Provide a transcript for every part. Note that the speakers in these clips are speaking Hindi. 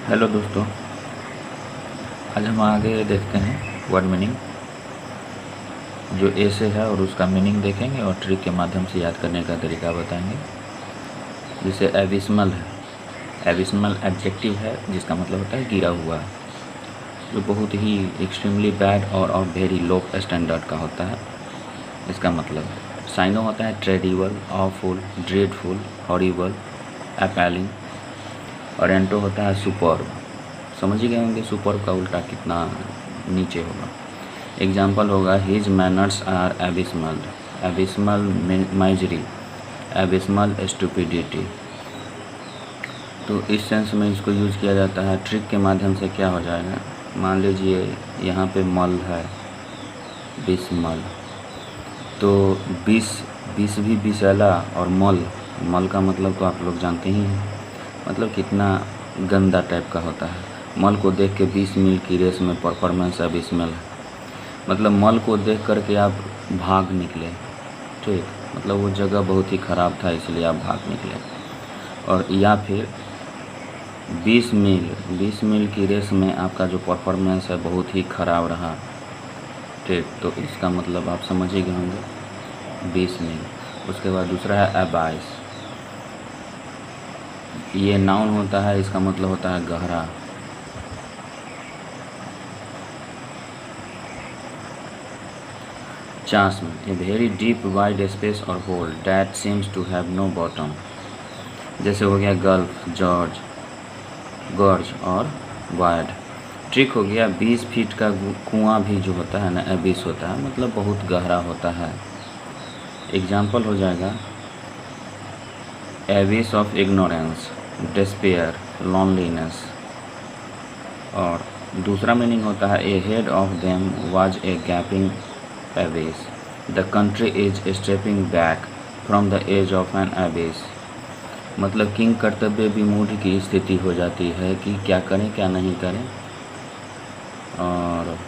हेलो दोस्तों, आज हम आगे देखते हैं वर्ड मीनिंग। जो ए से है और उसका मीनिंग देखेंगे और ट्रिक के माध्यम से याद करने का तरीका बताएंगे। जैसे एबिस्मल है, एबिस्मल एडजेक्टिव है जिसका मतलब होता है गिरा हुआ, जो बहुत ही एक्सट्रीमली बैड और वेरी लो स्टैंडर्ड का होता है। इसका मतलब साइनो होता है ट्रेडिबल, ऑफुल, ड्रेडफुल, हॉरिबल, अपैलिंग। और एंटो होता है सुपर्ब। समझ ही गए होंगे सुपर्ब का उल्टा कितना नीचे होगा। एग्जाम्पल होगा his manners are abysmal, abysmal misery, abysmal stupidity. तो इस सेंस में इसको यूज़ किया जाता है। ट्रिक के माध्यम से क्या हो जाएगा, मान लीजिए यहाँ पे मल है, बिस्मल, तो बिस भी बिसला और मल का मतलब तो आप लोग जानते ही हैं, मतलब कितना गंदा टाइप का होता है। मल को देख के 20 मील की रेस में परफॉर्मेंस एबिस्मल है, मतलब मल को देख करके आप भाग निकले। ठीक, मतलब वो जगह बहुत ही ख़राब था इसलिए आप भाग निकले। और या फिर 20 मील की रेस में आपका जो परफॉर्मेंस है बहुत ही ख़राब रहा। ठीक, तो इसका मतलब आप समझ ही गए होंगे 20 मील। उसके बाद दूसरा है अबाइस, ये नाउन होता है, इसका मतलब होता है गहरा। चांस में a very deep wide space और hole that seems to have no bottom. जैसे हो गया गल्फ, जॉर्ज, गॉर्ज और वाइड। ट्रिक हो गया 20 फीट का कुआं भी जो होता है ना, एबिस होता है, मतलब बहुत गहरा होता है। एग्जाम्पल हो जाएगा abyss of ignorance, despair, loneliness. और दूसरा मीनिंग होता है a head of them was a gaping abyss, the country is stepping back from the edge of an abyss. मतलब किंग कर्तव्य विमूढ़ की स्थिति हो जाती है कि क्या करें क्या नहीं करें। और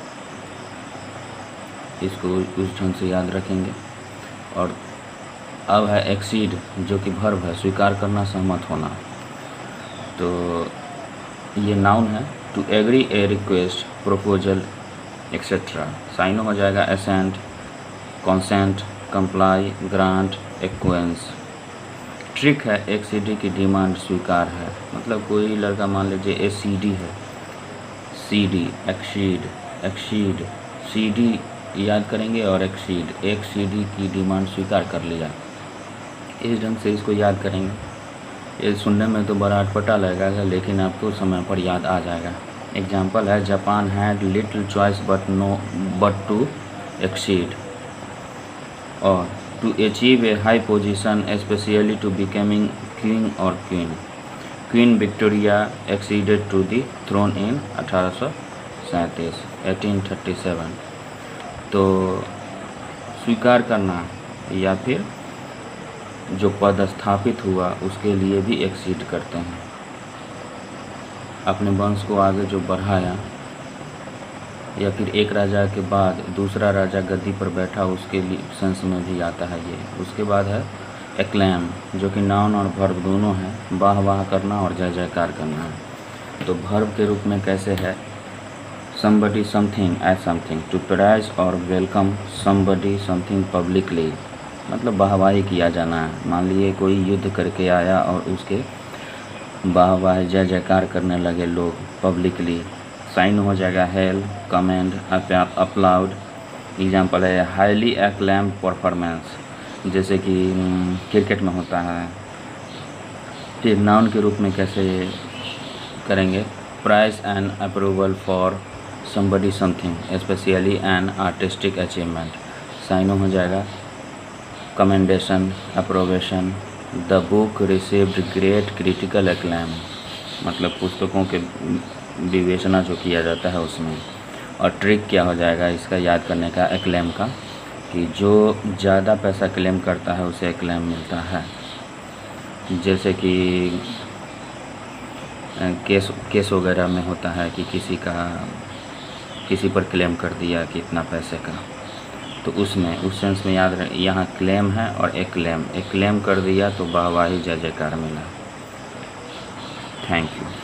इसको उस ढंग से याद रखेंगे। और अब है एक्सीड, जो कि वर्ब है, स्वीकार करना, सहमत होना। तो ये नाउन है to agree a request, proposal etcetera. Syno हो जाएगा assent, consent, comply, grant, acquiesce. Trick है एक्सीडी की डिमांड स्वीकार है, मतलब कोई लड़का मान लीजिए ए सी डी है, C D, exceed, exceed, C D याद करेंगे और एक्सीड, एक सी डी की डिमांड स्वीकार कर लिया। इस ढंग से इसको याद करेंगे। ये सुनने में तो बड़ा अटपटा लगेगा, लेकिन आपको समय पर याद आ जाएगा। एग्जाम्पल है Japan had little choice but to accede. और to achieve a high position specially to becoming queen और queen. Queen Victoria acceded to the throne in 1837। तो स्वीकार करना या फिर जो पद स्थापित हुआ उसके लिए भी एक्सीड करते हैं। अपने वंश को आगे जो बढ़ाया, या फिर एक राजा के बाद दूसरा राजा गद्दी पर बैठा, उसके लिए सेंस में भी आता है ये। उसके बाद है एक्लैम, जो कि नाउन और वर्ब दोनों है, वाह वाह करना और जय जयकार करना है। तो वर्ब के रूप में कैसे है, somebody something as something, to praise और वेलकम somebody something publicly, मतलब वाहवाही किया जाना है। मान लिए कोई युद्ध करके आया और उसके वाह जय जयकार करने लगे लोग पब्लिकली। साइन हो जाएगा हेल, कमेंड, अपलाउड। एग्जाम्पल है हाईली एक्लैम्ड परफॉर्मेंस, जैसे कि क्रिकेट में होता है। फिर नाउन के रूप में कैसे करेंगे, prize and approval for somebody something, especially an artistic achievement। साइनो हो जाएगा commendation, approbation. The book received great critical acclaim, मतलब पुस्तकों के विवेचना जो किया जाता है उसमें। और ट्रिक क्या हो जाएगा इसका याद करने का, एक्लैम का, कि जो ज़्यादा पैसा क्लेम करता है उसे एक्लैम मिलता है। जैसे कि केस वगैरह में होता है कि किसी पर क्लेम कर दिया कि इतना पैसे का, तो उसमें उस सेंस में याद रहे, यहाँ क्लेम है और एक क्लेम कर दिया तो वाहवाही जय जयकार मिला। Thank you.